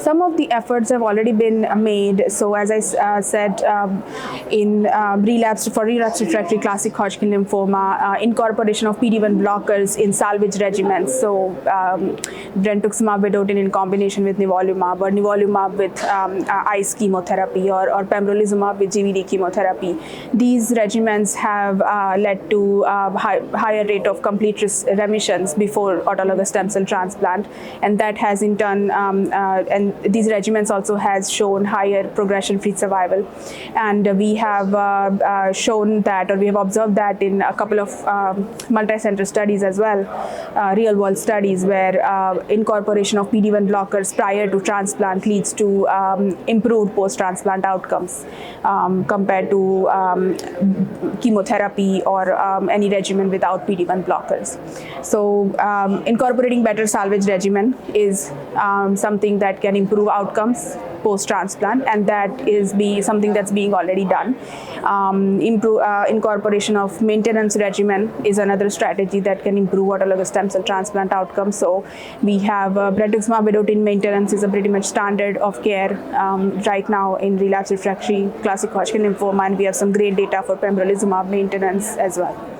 Some of the efforts have already been made. So as I said, in relapsed refractory classic Hodgkin lymphoma, incorporation of PD-1 blockers in salvage regimens. So brentuximab vedotin in combination with nivolumab, or nivolumab with ICE chemotherapy, or pembrolizumab with GVD chemotherapy. These regimens have led to higher rate of complete remissions before autologous stem cell transplant, and that has in turn, and these regimens also has shown higher progression-free survival. And we have shown that, or we have observed that in a couple of multi-center studies as well, real-world studies, where incorporation of PD-1 blockers prior to transplant leads to improved post-transplant outcomes compared to chemotherapy or any regimen without PD-1 blockers. So incorporating better salvage regimen is something that can improve outcomes post-transplant, and that is something that's being already done. Incorporation of maintenance regimen is another strategy that can improve autologous stem cell transplant outcomes. So we have brentuximab vedotin maintenance is a pretty much standard of care right now in relapsed refractory classic Hodgkin lymphoma, and we have some great data for pembrolizumab maintenance as well.